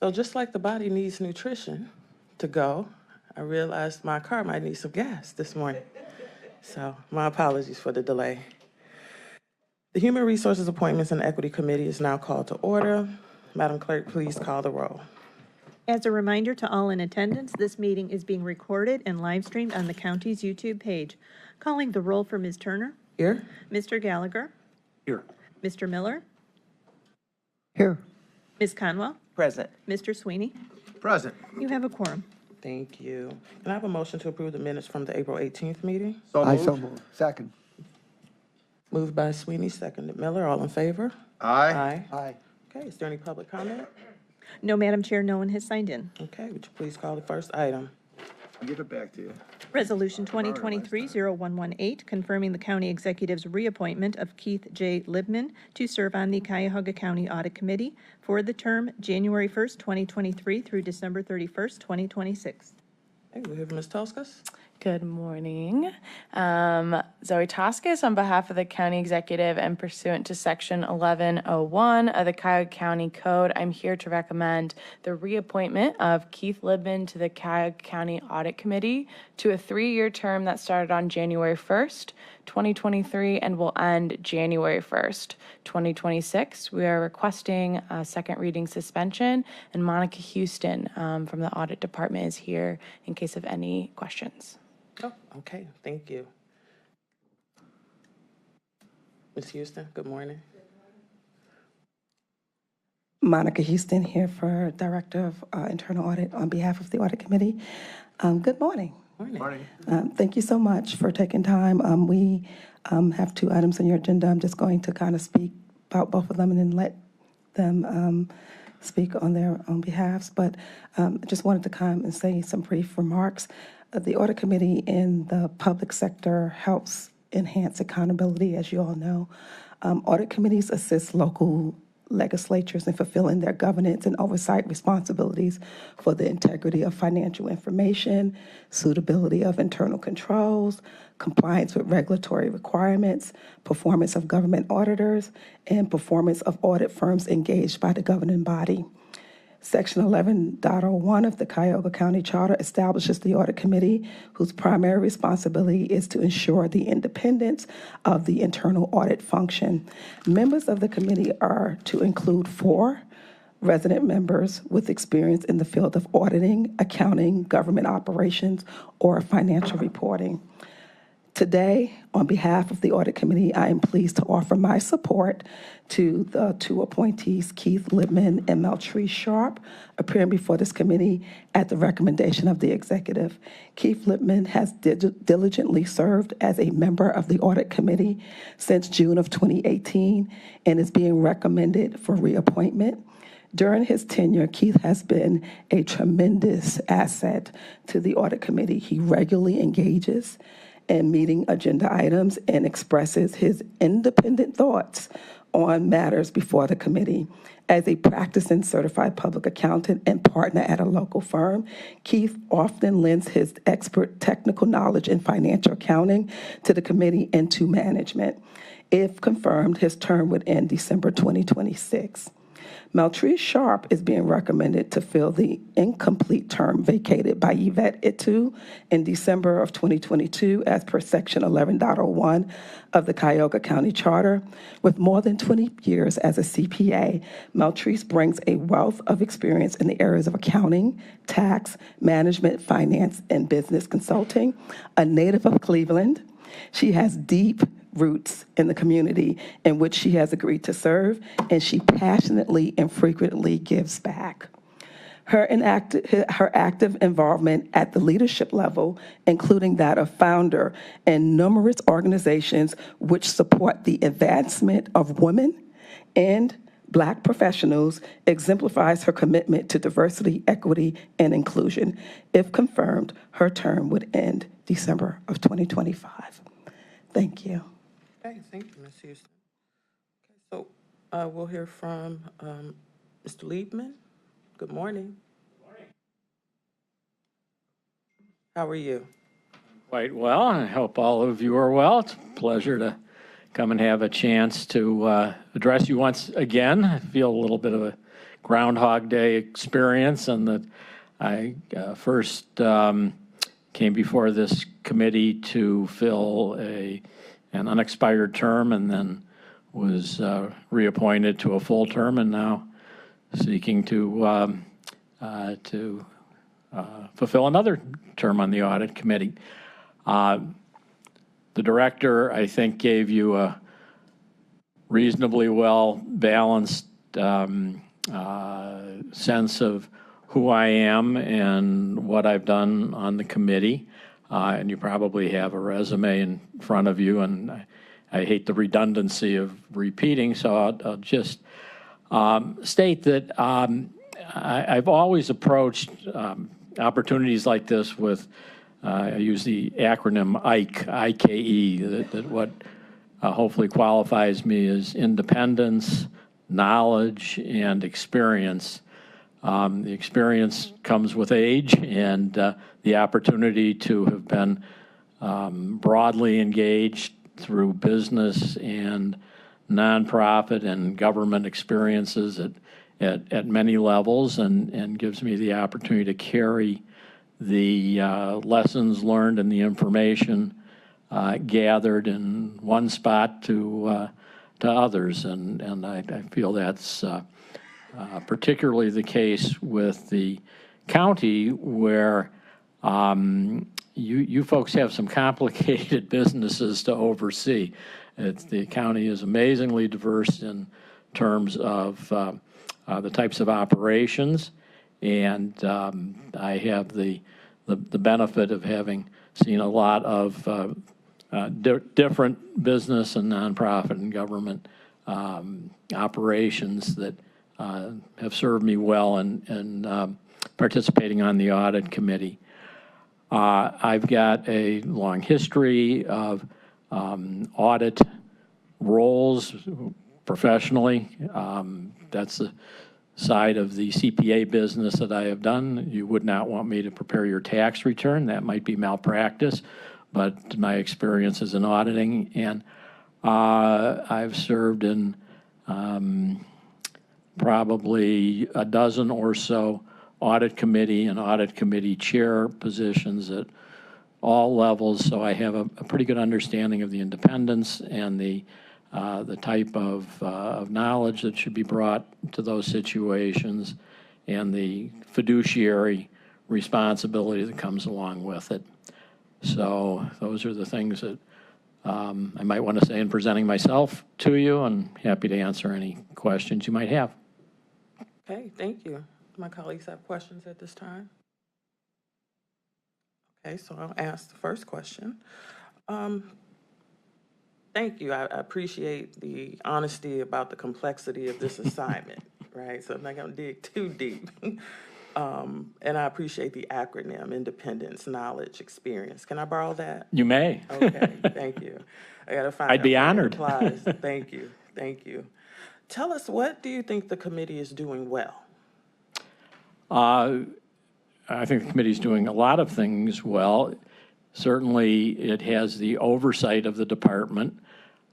So just like the body needs nutrition to go, I realized my car might need some gas this morning. So my apologies for the delay. The Human Resources Appointments and Equity Committee is now called to order. Madam Clerk, please call the roll. As a reminder to all in attendance, this meeting is being recorded and live streamed on the county's YouTube page. Calling the roll for Ms. Turner, Here? Mr. Gallagher, Here. Mr. Miller, Here. Ms. Conwell, Present. Mr. Sweeney. Present. You have a quorum. Thank you. Can I have a motion to approve the minutes from the April 18th meeting? So I moved. so move. Second. Moved by Sweeney, seconded Miller. All in favor? Aye. Aye. Aye. Okay, is there any public comment? No, Madam Chair, no one has signed in. Okay, would you please call the first item? I'll give it back to you. Resolution 2023-0118, confirming the county executive's reappointment of Keith J. Libman to serve on the Cuyahoga County Audit Committee for the term January 1st, 2023 through December 31st, 2026. Okay, we'll hear from Ms. Toscas. Good morning. Zoe Toscas on behalf of the county executive and pursuant to section 1101 of the Cuyahoga County Code, I'm here to recommend the reappointment of Keith Libman to the Cuyahoga County Audit Committee to a 3-year term that started on January 1st, 2023 and will end January 1st, 2026. We are requesting a second reading suspension, and Monica Houston from the audit department is here in case of any questions. Oh, okay, thank you. Ms. Houston, good morning. Monica Houston here for Director of Internal Audit on behalf of the Audit Committee. Good morning. Morning. Thank you so much for taking time. We have 2 items on your agenda. I'm just going to kind of speak about both of them and then let them speak on their own behalfs. But I just wanted to come and say some brief remarks. The Audit Committee in the public sector helps enhance accountability, as you all know. Audit committees assist local legislatures in fulfilling their governance and oversight responsibilities for the integrity of financial information, suitability of internal controls, compliance with regulatory requirements, performance of government auditors, and performance of audit firms engaged by the governing body. Section 11.01 of the Cuyahoga County Charter establishes the Audit Committee, whose primary responsibility is to ensure the independence of the internal audit function. Members of the committee are to include 4 resident members with experience in the field of auditing, accounting, government operations, or financial reporting. Today, on behalf of the Audit Committee, I am pleased to offer my support to the 2 appointees, Keith Libman and Meltrice Sharp, appearing before this committee at the recommendation of the executive. Keith Libman has diligently served as a member of the Audit Committee since June of 2018 and is being recommended for reappointment. During his tenure, Keith has been a tremendous asset to the Audit Committee. He regularly engages in meeting agenda items and expresses his independent thoughts on matters before the committee. As a practicing certified public accountant and partner at a local firm, Keith often lends his expert technical knowledge in financial accounting to the committee and to management. If confirmed, his term would end December 2026. Meltrice Sharp is being recommended to fill the incomplete term vacated by Yvette Itu in December of 2022 as per section 11.01 of the Cuyahoga County Charter. With more than 20 years as a CPA, Meltrice brings a wealth of experience in the areas of accounting, tax, management, finance, and business consulting. A native of Cleveland, she has deep roots in the community in which she has agreed to serve, and she passionately and frequently gives back. Her active involvement at the leadership level, including that of founder and numerous organizations which support the advancement of women and Black professionals, exemplifies her commitment to diversity, equity, and inclusion. If confirmed, her term would end December of 2025. Thank you. Okay, thank you, Ms. Houston. Okay, so we'll hear from Mr. Liebman. Good morning. Good morning. How are you? Quite well. I hope all of you are well. It's a pleasure to come and have a chance to address you once again. I feel a little bit of a Groundhog Day experience, and that I first came before this committee to fill an unexpired term, and then was reappointed to a full term, and now seeking to fulfill another term on the audit committee. The director, I think, gave you a reasonably well balanced sense of who I am and what I've done on the committee. And you probably have a resume in front of you, and I hate the redundancy of repeating, so I'll just state that I've always approached opportunities like this with, I use the acronym IKE, I-K-E, that what hopefully qualifies me as independence, knowledge, and experience. The experience comes with age, and the opportunity to have been broadly engaged through business and nonprofit and government experiences at many levels, and gives me the opportunity to carry the lessons learned and the information gathered in one spot to others, and I feel that's particularly the case with the county, where you folks have some complicated businesses to oversee. The county is amazingly diverse in terms of the types of operations, and I have the benefit of having seen a lot of different business and nonprofit and government operations that have served me well in participating on the audit committee. I've got a long history of audit roles professionally. That's the side of the CPA business that I have done. You would not want me to prepare your tax return. That might be malpractice, but my experience is in auditing, and I've served in probably a dozen or so audit committee and audit committee chair positions at all levels, so I have a pretty good understanding of the independence and the type of knowledge that should be brought to those situations, and the fiduciary responsibility that comes along with it. So those are the things that I might want to say in presenting myself to you, and happy to answer any questions you might have. Okay, thank you. My colleagues have questions at this time? Okay, so I'll ask the first question. Thank you. I appreciate the honesty about the complexity of this assignment, right? So I'm not going to dig too deep. And I appreciate the acronym, independence, knowledge, experience. Can I borrow that? You may. Okay, thank you. I got to find I'd be out what it honored. applies. Thank you. Thank you. Tell us, what do you think the committee is doing well? I think the committee is doing a lot of things well. Certainly, it has the oversight of the department.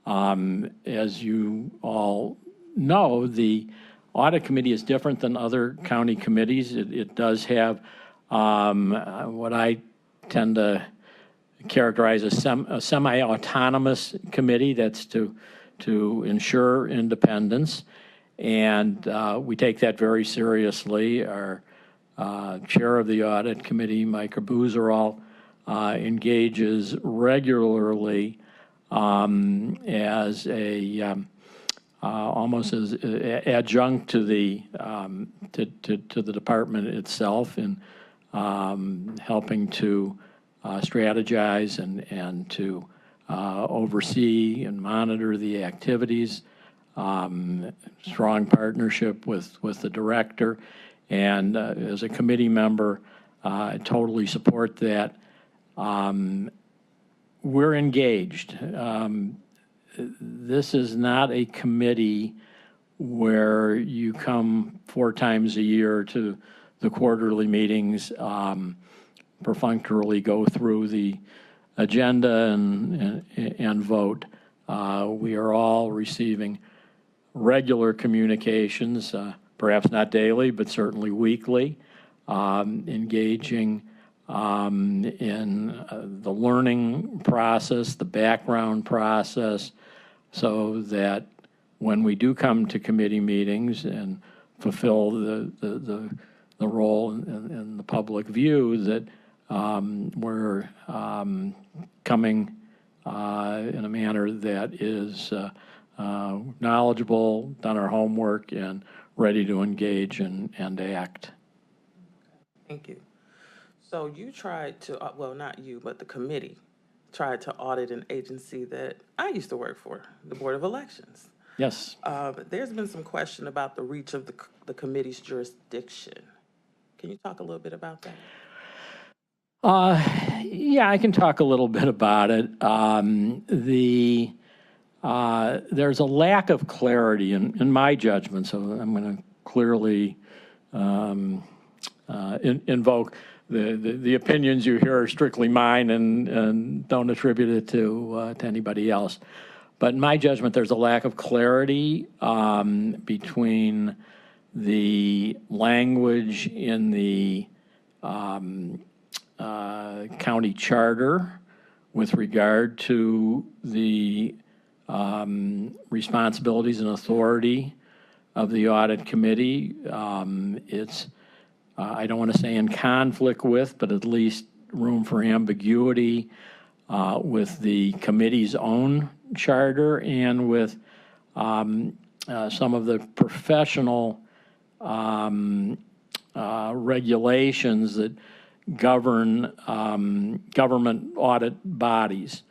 As you all know, the audit committee is different than other county committees. It does have what I tend to characterize as a semi-autonomous committee that's to ensure independence, and we take that very seriously. Our chair of the audit committee, Micah Buzerall, engages regularly as a almost as adjunct to the department itself in helping to strategize and to oversee and monitor the activities. Strong partnership with the director, and as a committee member, I totally support that. We're engaged. This is not a committee where you come 4 times a year to the quarterly meetings, perfunctorily go through the agenda and vote. We are all receiving regular communications, perhaps not daily, but certainly weekly, engaging in the learning process, the background process, so that when we do come to committee meetings and fulfill the role in the public view, that we're coming in a manner that is knowledgeable, done our homework, and ready to engage and act. Thank you. So you tried to, well, not you, but the committee tried to audit an agency that I used to work for, the Board of Elections. Yes. But there's been some question about the reach of the committee's jurisdiction. Can you talk a little bit about that? Yeah, I can talk a little bit about it. There's a lack of clarity in my judgment, so I'm going to clearly invoke the opinions you hear are strictly mine and don't attribute it to anybody else. But in my judgment, there's a lack of clarity between the language in the county charter with regard to the responsibilities and authority of the audit committee. It's, I don't want to say in conflict with, but at least room for ambiguity with the committee's own charter and with some of the professional regulations that govern government audit bodies.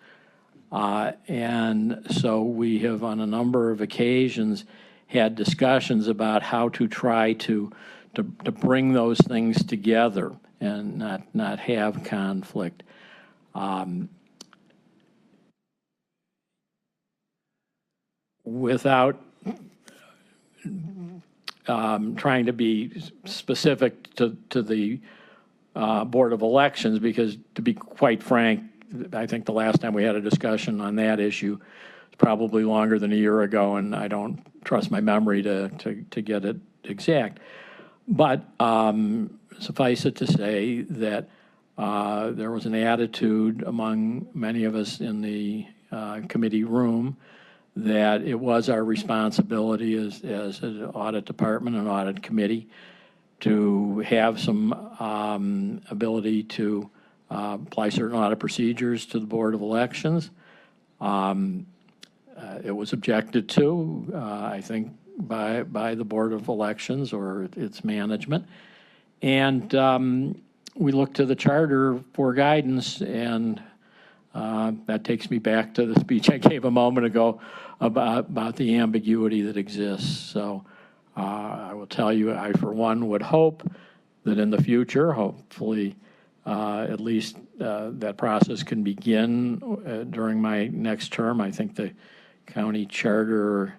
And so we have on a number of occasions had discussions about how to try to bring those things together and not have conflict. Without trying to be specific to the Board of Elections, because to be quite frank, I think the last time we had a discussion on that issue was probably longer than a year ago, and I don't trust my memory to get it exact. But suffice it to say that there was an attitude among many of us in the committee room that it was our responsibility as an audit department and audit committee to have some ability to apply certain audit procedures to the Board of Elections. It was objected to, I think, by the Board of Elections or its management. And we looked to the charter for guidance, and that takes me back to the speech I gave a moment ago about the ambiguity that exists. So I will tell you, I for one would hope that in the future, hopefully at least that process can begin during my next term. I think the county charter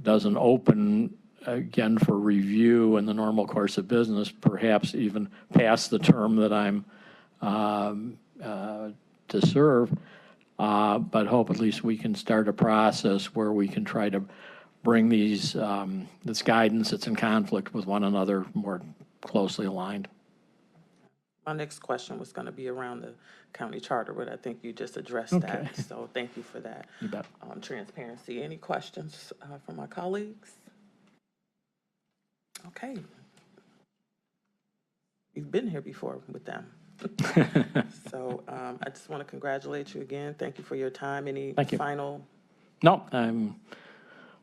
doesn't open again for review in the normal course of business, perhaps even past the term that I'm to serve, but hope at least we can start a process where we can try to bring these this guidance that's in conflict with one another more closely aligned. My next question was going to be around the county charter, but I think you just addressed that. So thank you for that. You bet. Transparency. Any questions from my colleagues? Okay. You've been here before with them. So I just want to congratulate you again. Thank you for your time. Any final? No,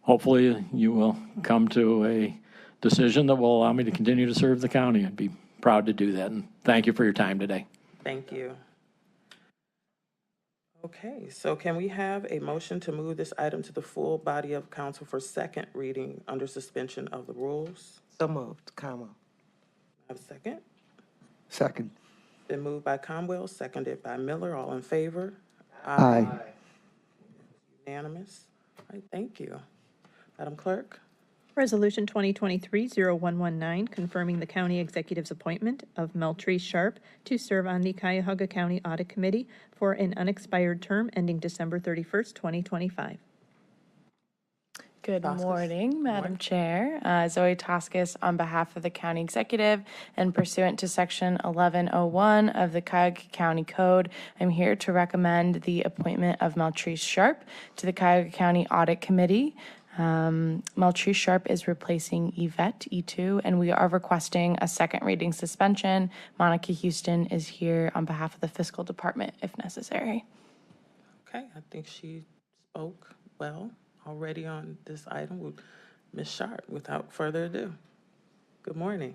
hopefully you will come to a decision that will allow me to continue to serve the county. I'd be proud to do that. And thank you for your time today. Thank you. Okay, so can we have a motion to move this item to the full body of council for second reading under suspension of the rules? So moved, Conwell. Have a second? Second. Been moved by Conwell, seconded by Miller. All in favor? Aye. Unanimous. All right, thank you. Madam Clerk? Resolution 2023-0119, confirming the county executive's appointment of Meltree Sharp to serve on the Cuyahoga County Audit Committee for an unexpired term ending December 31st, 2025. Good Toskis. morning, Madam Morning. Chair. Zoe Toskis on behalf of the County Executive and pursuant to Section 1101 of the Cuyahoga County Code, I'm here to recommend the appointment of Maltrice Sharp to the Cuyahoga County Audit Committee. Maltrice Sharp is replacing Yvette E2, and we are requesting a second reading suspension. Monica Houston is here on behalf of the Fiscal Department if necessary. Okay, I think she spoke well already on this item with Ms. Sharp. Without further ado, good morning.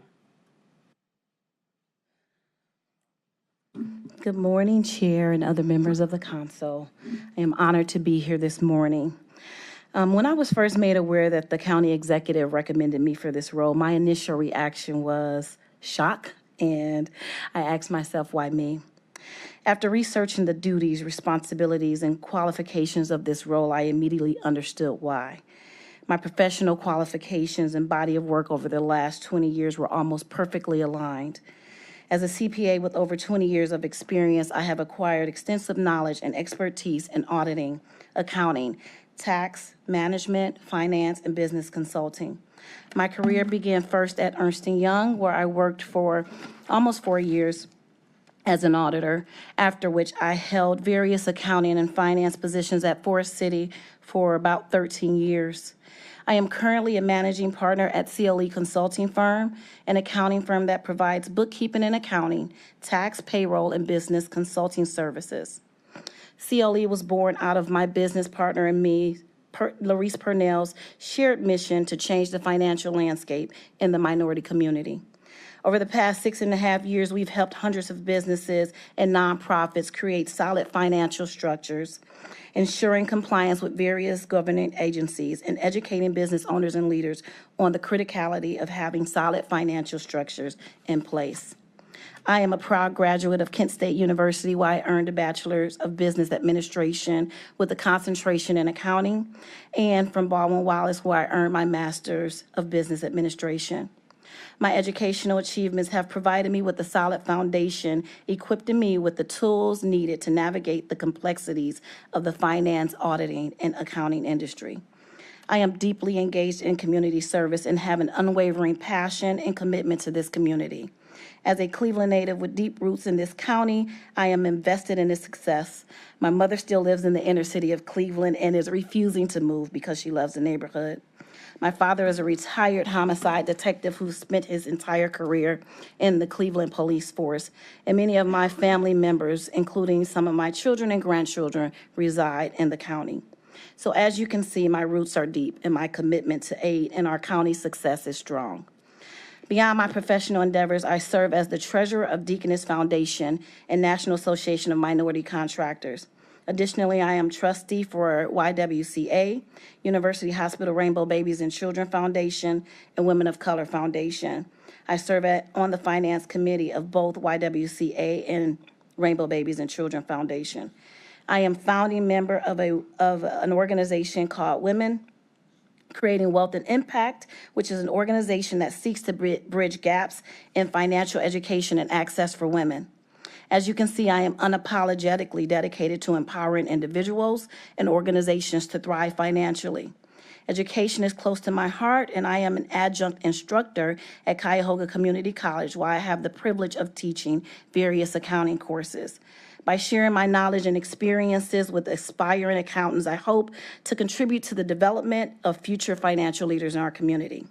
Good morning, Chair and other members of the council. I am honored to be here this morning. When I was first made aware that the county executive recommended me for this role, my initial reaction was shock, and I asked myself, why me? After researching the duties, responsibilities, and qualifications of this role, I immediately understood why. My professional qualifications and body of work over the last 20 years were almost perfectly aligned. As a CPA with over 20 years of experience, I have acquired extensive knowledge and expertise in auditing, accounting, tax, management, finance, and business consulting. My career began first at Ernst & Young, where I worked for almost 4 years as an auditor, after which I held various accounting and finance positions at Forest City for about 13 years. I am currently a managing partner at CLE Consulting Firm, an accounting firm that provides bookkeeping and accounting, tax, payroll, and business consulting services. CLE was born out of my business partner and me, Larice Purnell's shared mission to change the financial landscape in the minority community. Over the past 6.5 years, we've helped hundreds of businesses and nonprofits create solid financial structures, ensuring compliance with various governing agencies, and educating business owners and leaders on the criticality of having solid financial structures in place. I am a proud graduate of Kent State University, where I earned a Bachelor's of Business Administration with a concentration in accounting, and from Baldwin-Wallace, where I earned my Master's of Business Administration. My educational achievements have provided me with a solid foundation, equipping me with the tools needed to navigate the complexities of the finance, auditing, and accounting industry. I am deeply engaged in community service and have an unwavering passion and commitment to this community. As a Cleveland native with deep roots in this county, I am invested in its success. My mother still lives in the inner city of Cleveland and is refusing to move because she loves the neighborhood. My father is a retired homicide detective who spent his entire career in the Cleveland Police Force, and many of my family members, including some of my children and grandchildren, reside in the county. So as you can see, my roots are deep, and my commitment to aid in our county's success is strong. Beyond my professional endeavors, I serve as the treasurer of Deaconess Foundation and National Association of Minority Contractors. Additionally, I am trustee for YWCA, University Hospital Rainbow Babies and Children Foundation, and Women of Color Foundation. I serve on the finance committee of both YWCA and Rainbow Babies and Children Foundation. I am founding member of an organization called Women Creating Wealth and Impact, which is an organization that seeks to bridge gaps in financial education and access for women. As you can see, I am unapologetically dedicated to empowering individuals and organizations to thrive financially. Education is close to my heart, and I am an adjunct instructor at Cuyahoga Community College, where I have the privilege of teaching various accounting courses. By sharing my knowledge and experiences with aspiring accountants, I hope to contribute to the development of future financial leaders in our community.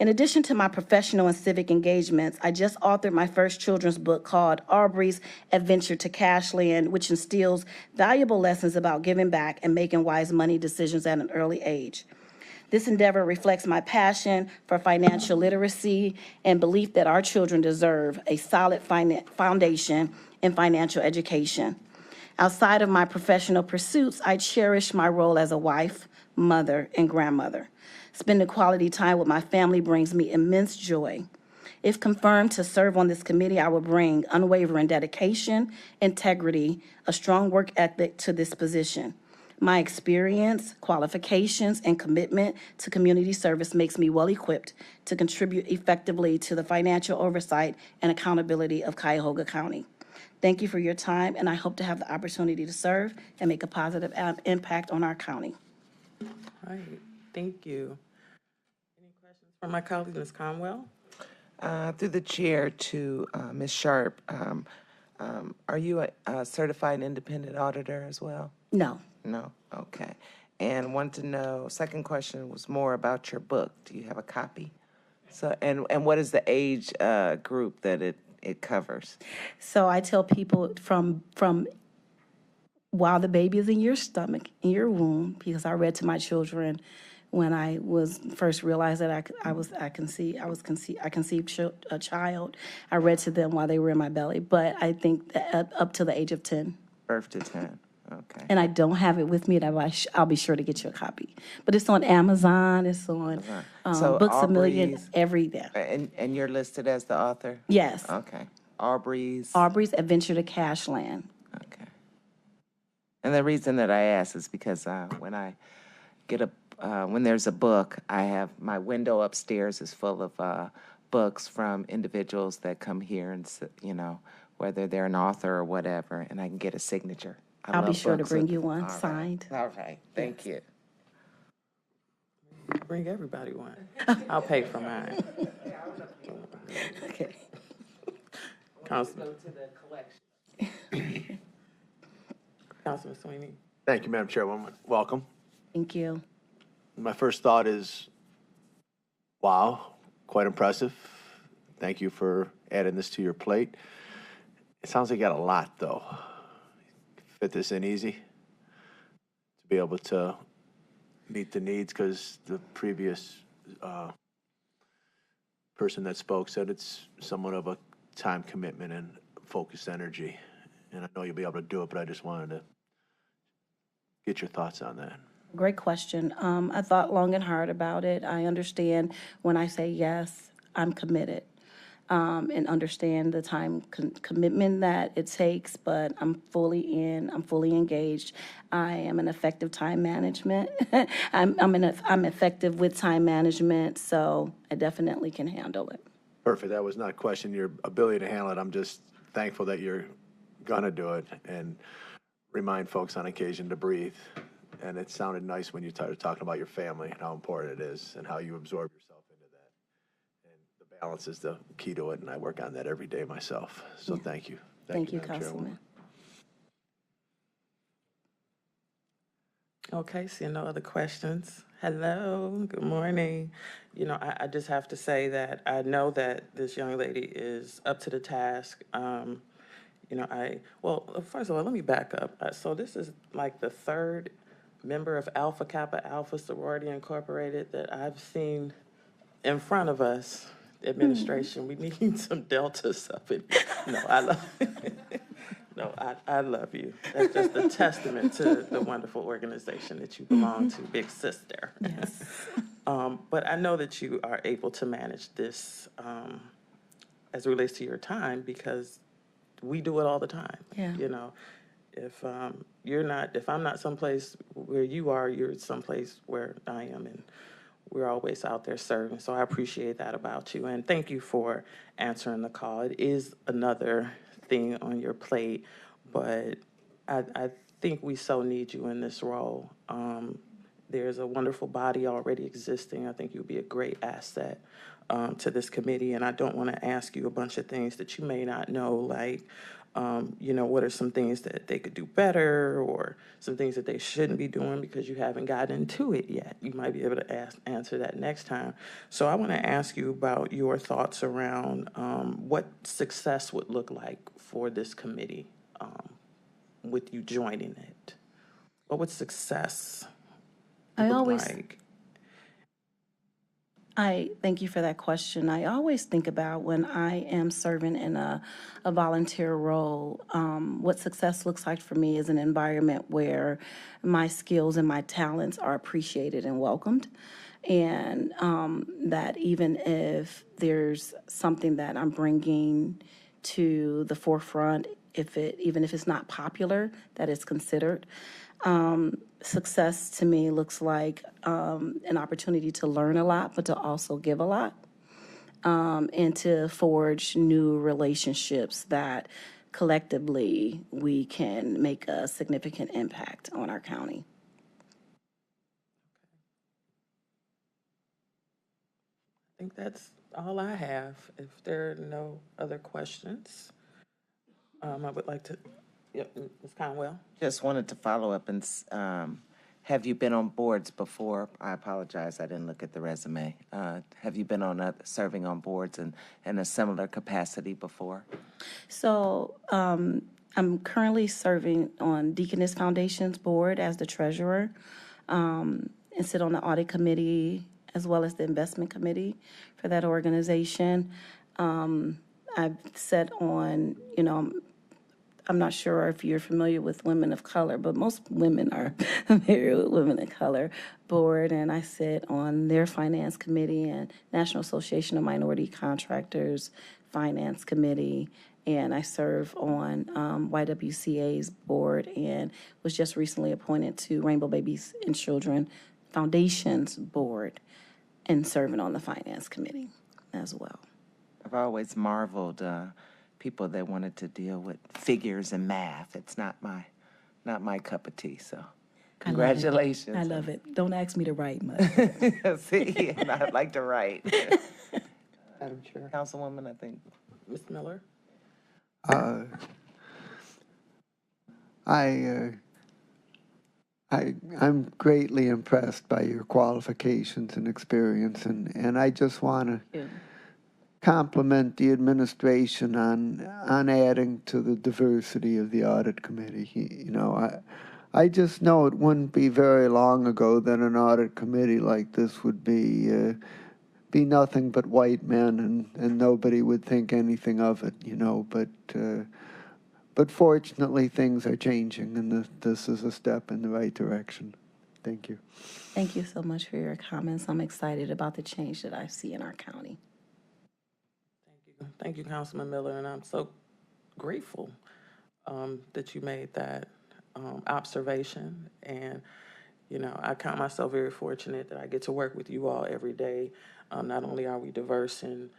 In addition to my professional and civic engagements, I just authored my first children's book called Aubrey's Adventure to Cashland, which instills valuable lessons about giving back and making wise money decisions at an early age. This endeavor reflects my passion for financial literacy and belief that our children deserve a solid foundation in financial education. Outside of my professional pursuits, I cherish my role as a wife, mother, and grandmother. Spending quality time with my family brings me immense joy. If confirmed to serve on this committee, I will bring unwavering dedication, integrity, a strong work ethic to this position. My experience, qualifications, and commitment to community service makes me well equipped to contribute effectively to the financial oversight and accountability of Cuyahoga County. Thank you for your time, and I hope to have the opportunity to serve and make a positive impact on our county. All right. Thank you. Any questions from my colleague, Ms. Conwell? Through the chair to Ms. Sharp, are you a certified independent auditor as well? No. No? Okay. And want to know, second question was more about your book. Do you have a copy? So, and what is the age group that it covers? So I tell people from while the baby is in your stomach, in your womb, because I read to my children when I was first realized that I conceived a child. I read to them while they were in my belly, but I think that up to the age of 10. Birth to 10. Okay. And I don't have it with me, but I'll be sure to get you a copy. But it's on Amazon, it's on So Books A Million, Aubrey's- everywhere. And you're listed as the author? Yes, Okay. Aubrey's? Aubrey's Adventure to Cashland. Okay. And the reason that I ask is because when I get when there's a book, I have my window upstairs is full of books from individuals that come here and, whether they're an author or whatever, and I can get a signature. I'll be love sure to books bring with- you one all right. signed. All right, thank you. Bring everybody one. I'll pay for mine. Okay. Councilman. Councilman Sweeney. Thank you, Madam Chairwoman. Welcome. Thank you. My first thought is, wow, quite impressive. Thank you for adding this to your plate. It sounds like you got a lot, though. Fit this in easy to be able to meet the needs, because the previous person that spoke said it's somewhat of a time commitment and focused energy. And I know you'll be able to do it, but I just wanted to get your thoughts on that. Great question. I thought long and hard about it. I understand when I say yes, I'm committed, and understand the time commitment that it takes, but I'm fully engaged. I am an effective time management. I'm effective with time management, so I definitely can handle it. Perfect. That was not questioning your ability to handle it. I'm just thankful that you're gonna do it, and remind folks on occasion to breathe. And it sounded nice when you started talking about your family and how important it is and how you absorb yourself into that. And the balance is the key to it, and I work on that every day myself. So thank you. Thank you, Madam Chairwoman. Councilman. Okay, seeing no other questions. Hello, good morning. I just have to say that I know that this young lady is up to the task. First of all, let me back up. So this is like the third member of Alpha Kappa Alpha Sorority Incorporated that I've seen in front of us, the administration. We need some deltas up in. I love you. That's just a testament to the wonderful organization that you belong to, big sister. Yes. But I know that you are able to manage this as it relates to your time, because we do it all the time. Yeah. If if I'm not someplace where you are, you're someplace where I am, and we're always out there serving. So I appreciate that about you, and thank you for answering the call. It is another thing on your plate, but I think we so need you in this role. There's a wonderful body already existing. I think you'll be a great asset to this committee, and I don't want to ask you a bunch of things that you may not know, like, what are some things that they could do better, or some things that they shouldn't be doing because you haven't gotten into it yet. You might be able to answer that next time. So I want to ask you about your thoughts around what success would look like for this committee with you joining it. What would success look like? I thank you for that question. I always think about when I am serving in a volunteer role, what success looks like for me is an environment where my skills and my talents are appreciated and welcomed. And that even if there's something that I'm bringing to the forefront, even if it's not popular, that it's considered. Success to me looks like an opportunity to learn a lot, but to also give a lot, and to forge new relationships that collectively we can make a significant impact on our county. think that's all I have. If there are no other questions, I would like to, yep, Ms. Conwell. Just wanted to follow up and, have you been on boards before? I apologize, I didn't look at the resume. Have you been on, serving on boards in a similar capacity before? So I'm currently serving on Deaconess Foundation's board as the treasurer, and sit on the audit committee as well as the investment committee for that organization. I've sat on, I'm not sure if you're familiar with Women of Color, but most women are familiar with Women of Color board, and I sit on their finance committee and National Association of Minority Contractors Finance Committee, and I serve on YWCA's board and was just recently appointed to Rainbow Babies and Children Foundation's board and serving on the finance committee as well. I've always marveled, people that wanted to deal with figures and math. It's not my cup of tea, so congratulations. I love it. Don't ask me to write much. See, and I'd like to write. Madam Chair. Councilwoman, I think. Ms. Miller? I'm greatly impressed by your qualifications and experience, and I just want to compliment the administration on adding to the diversity of the audit committee. I just know it wouldn't be very long ago that an audit committee like this would be nothing but white men, and nobody would think anything of it, but fortunately things are changing, and this is a step in the right direction. Thank you. Thank you so much for your comments. I'm excited about the change that I see in our county. Thank you, Councilman Miller, and I'm so grateful that you made that observation. And, I count myself very fortunate that I get to work with you all every day. Not only are we diverse in,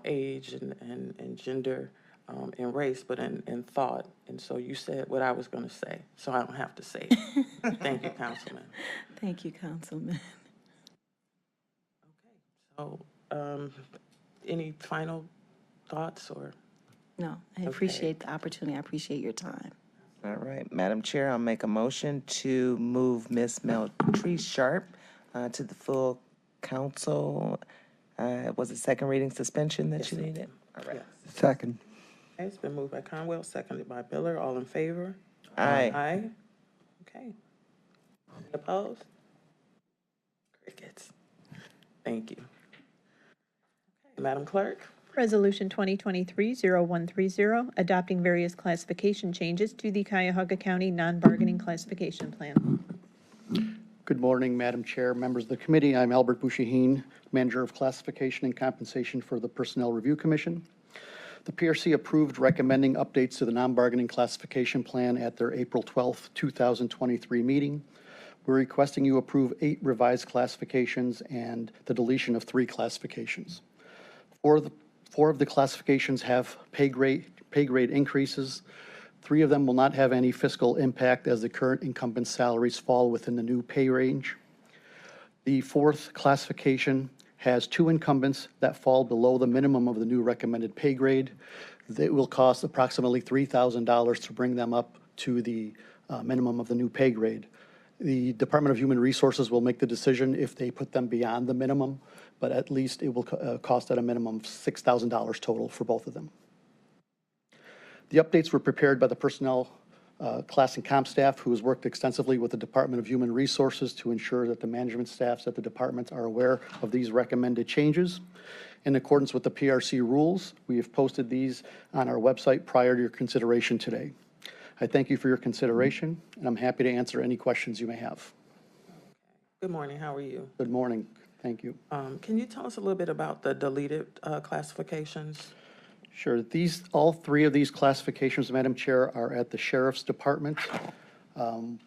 age and gender and race, but in thought. And so you said what I was going to say, so I don't have to say it. Thank you, Councilman. Thank you, Councilman. Okay, so any final thoughts or? No, I appreciate the opportunity. I appreciate your time. All right, Madam Chair, I'll make a motion to move Ms. Meltrice Sharp to the full council. Was it second reading suspension that you needed? All right. Yes. Second. Okay, it's been moved by Conwell, seconded by Miller. All in favor? Aye. Aye. Okay. Any opposed? Crickets. Thank you. Okay, Madam Clerk? Resolution 2023-0130, adopting various classification changes to the Cuyahoga County non-bargaining classification plan. Good morning, Madam Chair, members of the committee. I'm Albert Bouchahine, Manager of Classification and Compensation for the Personnel Review Commission. The PRC approved recommending updates to the non-bargaining classification plan at their April 12, 2023 meeting. We're requesting you approve 8 revised classifications and the deletion of 3 classifications. 4 of the classifications have pay grade increases. 3 of them will not have any fiscal impact as the current incumbent salaries fall within the new pay range. The 4th classification has 2 incumbents that fall below the minimum of the new recommended pay grade. It will cost approximately $3,000 to bring them up to the minimum of the new pay grade. The Department of Human Resources will make the decision if they put them beyond the minimum, but at least it will cost at a minimum of $6,000 total for both of them. The updates were prepared by the personnel class and comp staff, who has worked extensively with the Department of Human Resources to ensure that the management staffs at the department are aware of these recommended changes. In accordance with the PRC rules, we have posted these on our website prior to your consideration today. I thank you for your consideration, and I'm happy to answer any questions you may have. Good morning, how are you? Good morning. Thank you. Can you tell us a little bit about the deleted classifications? Sure. All 3 of these classifications, Madam Chair, are at the Sheriff's Department,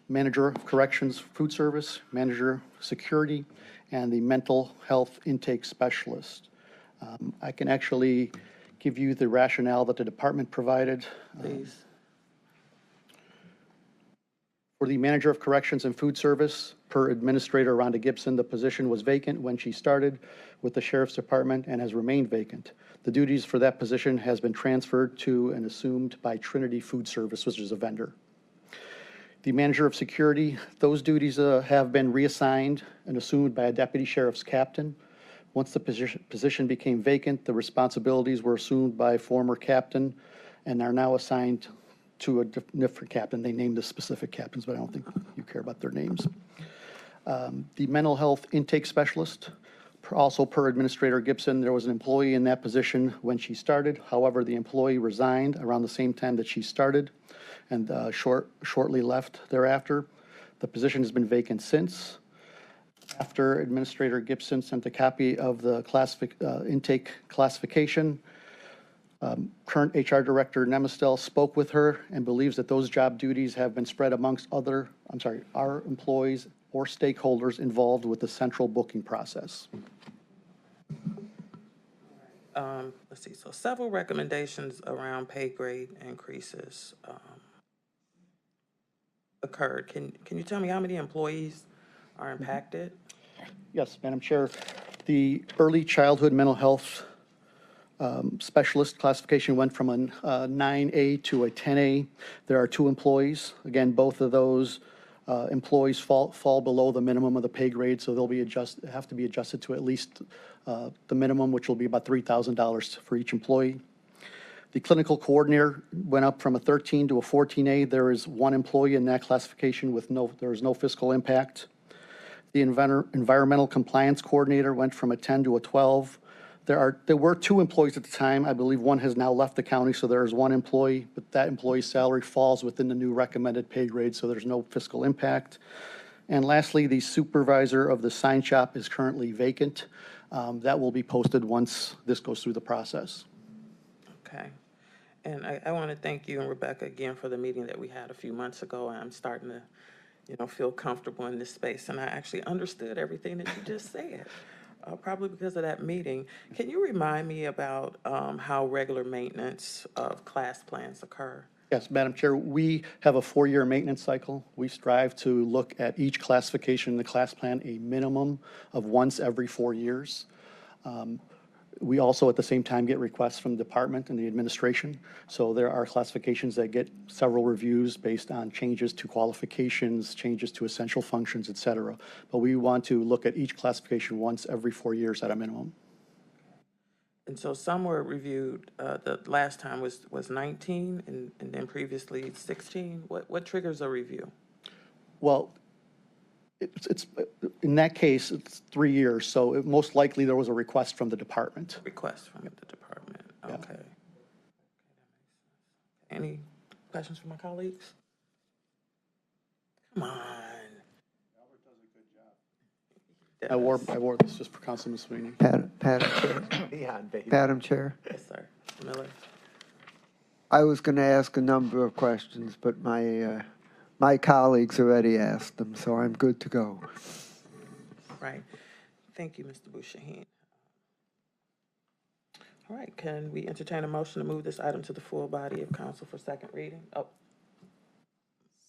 Manager of Corrections Food Service, Manager Security, and the Mental Health Intake Specialist. I can actually give you the rationale that the department provided. Please. For the Manager of Corrections and Food Service, per Administrator Rhonda Gibson, the position was vacant when she started with the Sheriff's Department and has remained vacant. The duties for that position has been transferred to and assumed by Trinity Food Service, which is a vendor. The Manager of Security, those duties have been reassigned and assumed by a Deputy Sheriff's Captain. Once the position became vacant, the responsibilities were assumed by a former captain and are now assigned to a different captain. They named the specific captains, but I don't think you care about their names. The Mental Health Intake Specialist, also per Administrator Gibson, there was an employee in that position when she started. However, the employee resigned around the same time that she started and shortly left thereafter. The position has been vacant since. After Administrator Gibson sent a copy of the intake classification, current HR Director Nemistel spoke with her and believes that those job duties have been spread amongst our employees or stakeholders involved with the central booking process. Let's see, so several recommendations around pay grade increases occurred. Can you tell me how many employees are impacted? Yes, Madam Chair. The early childhood mental health specialist classification went from a 9A to a 10A. There are 2 employees. Again, both of those employees fall below the minimum of the pay grade, so they'll have to be adjusted to at least the minimum, which will be about $3,000 for each employee. The clinical coordinator went up from a 13 to a 14A. There is 1 employee in that classification with there is no fiscal impact. The environmental compliance coordinator went from a 10 to a 12. There were 2 employees at the time. I believe 1 has now left the county, so there is 1 employee, but that employee's salary falls within the new recommended pay grade, so there's no fiscal impact. And lastly, the supervisor of the sign shop is currently vacant. That will be posted once this goes through the process. Okay. And I want to thank you and Rebecca again for the meeting that we had a few months ago. I'm starting to, feel comfortable in this space. And I actually understood everything that you just said, probably because of that meeting. Can you remind me about how regular maintenance of class plans occur? Yes, Madam Chair, we have a 4-year maintenance cycle. We strive to look at each classification in the class plan a minimum of once every 4 years. We also, at the same time, get requests from the department and the administration. So there are classifications that get several reviews based on changes to qualifications, changes to essential functions, et cetera. But we want to look at each classification once every 4 years at a minimum. And so some were reviewed, the last time was 19 and then previously 16. What triggers a review? Well, it's in that case, it's 3 years, so most likely there was a request from the department. Request from the department, Yeah. okay. Any questions from my colleagues? Come on. Albert does a good job. I wore this just for Councilman Sweeney. Madam Chair. Neon, baby. Madam Chair, Yes, sir. Miller? I was going to ask a number of questions, but my colleagues already asked them, so I'm good to go. Right. Thank you, Mr. Bouchahine. All right, can we entertain a motion to move this item to the full body of council for second reading? Oh,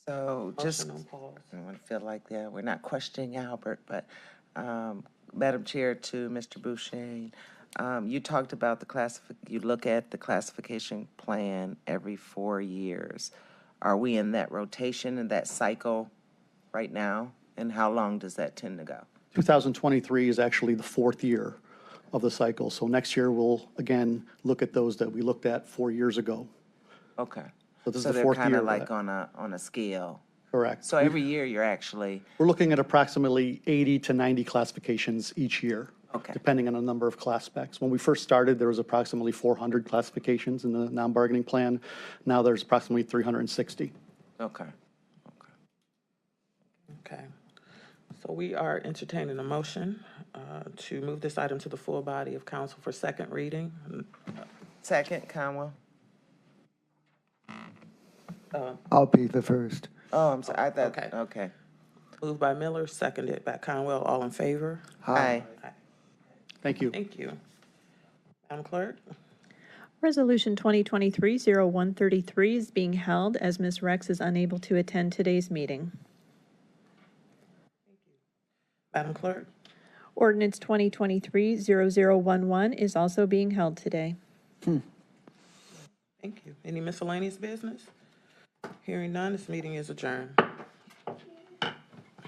So just, motion on pause. I want to feel like we're not questioning Albert, but Madam Chair, to Mr. Boucher, you talked about you look at the classification plan every 4 years. Are we in that rotation and that cycle right now? And how long does that tend to go? 2023 is actually the 4th year of the cycle. So next year, we'll again look at those that we looked at 4 years ago. Okay. So this is So the they're 4th kind year of of like that. on a scale. Correct. So every year you're actually, We're looking at approximately 80 to 90 classifications each year. Okay. Depending on the number of class specs. When we first started, there was approximately 400 classifications in the non-bargaining plan. Now there's approximately 360. okay. Okay. So we are entertaining a motion to move this item to the full body of council for second reading. Second, Conwell. I'll be the first. Oh, I'm sorry. I thought, Okay. okay. Moved by Miller, seconded by Conwell. All in favor? Aye. Thank you. Thank you. Madam Clerk? Resolution 2023-0133 is being held as Ms. Rex is unable to attend today's meeting. Madam Clerk? Ordinance 2023-0011 is also being held today. Thank you. Any miscellaneous business? Hearing none, this meeting is adjourned.